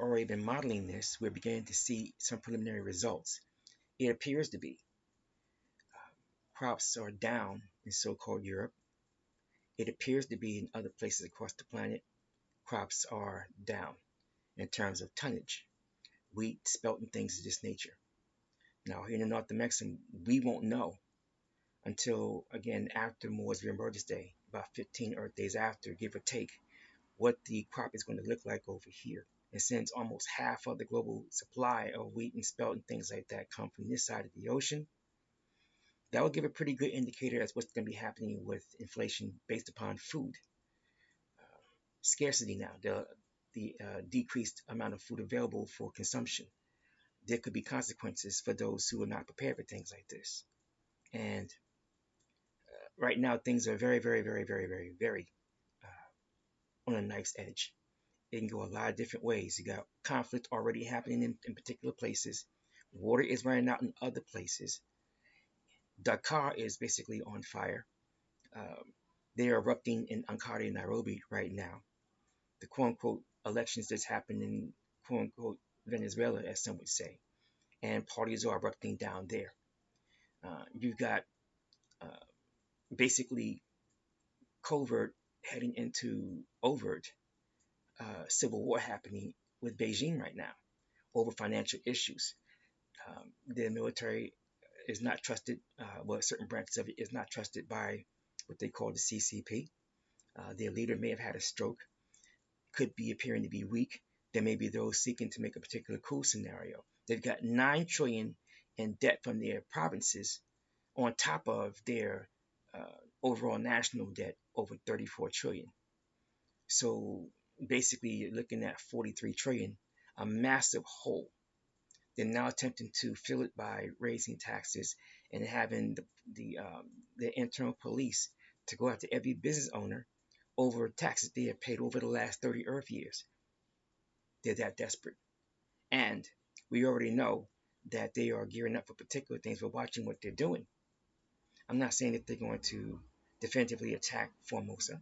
already been modeling this, we're beginning to see some preliminary results. It appears to be. Crops are down in so-called Europe. It appears to be in other places across the planet. Crops are down in terms of tonnage, wheat, spelt, and things of this nature. Now, here in the North-Amexem, we won't know until, again, after Moore's Reemergence Day, about 15 Earth days after, give or take, what the crop is going to look like over here. And since almost half of the global supply of wheat and spelt and things like that come from this side of the ocean, that will give a pretty good indicator as what's going to be happening with inflation based upon food. Scarcity now, the decreased amount of food available for consumption. There could be consequences for those who are not prepared for things like this. And right now, things are very, very, very, very, very, very on a knife's edge. It can go a lot of different ways. You got conflict already happening in particular places. Water is running out in other places. Dakar is basically on fire. They are erupting in Ankara and Nairobi right now. The quote-unquote elections that's happened in quote-unquote Venezuela, as some would say. And parties are erupting down there. You've got basically covert heading into overt civil war happening with Beijing right now over financial issues. The military is not trusted, well, certain branches of it is not trusted by what they call the CCP. Their leader may have had a stroke, could be appearing to be weak. There may be those seeking to make a particular coup scenario. They've got 9 trillion in debt from their provinces on top of their overall national debt over 34 trillion. So basically you're looking at 43 trillion, a massive hole. They're now attempting to fill it by raising taxes and having the internal police to go after every business owner over taxes they have paid over the last 30 Earth years. They're that desperate. And we already know that they are gearing up for particular things. We're watching what they're doing. I'm not saying that they're going to definitively attack Formosa.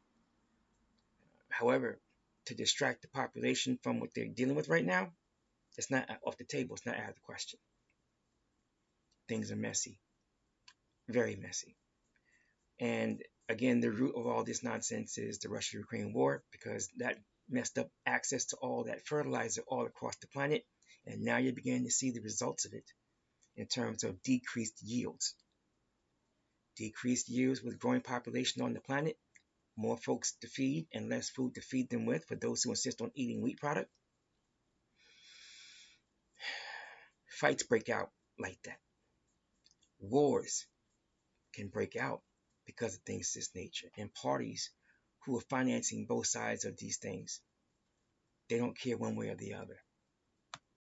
However, to distract the population from what they're dealing with right now, it's not off the table. It's not out of the question. Things are messy. Very messy. And again, the root of all this nonsense is the Russia-Ukraine war, because that messed up access to all that fertilizer all across the planet. And now you're beginning to see the results of it in terms of decreased yields. Decreased yields with growing population on the planet, more folks to feed and less food to feed them with for those who insist on eating wheat product. Fights break out like that. Wars can break out because of things of this nature. And parties who are financing both sides of these things, they don't care one way or the other.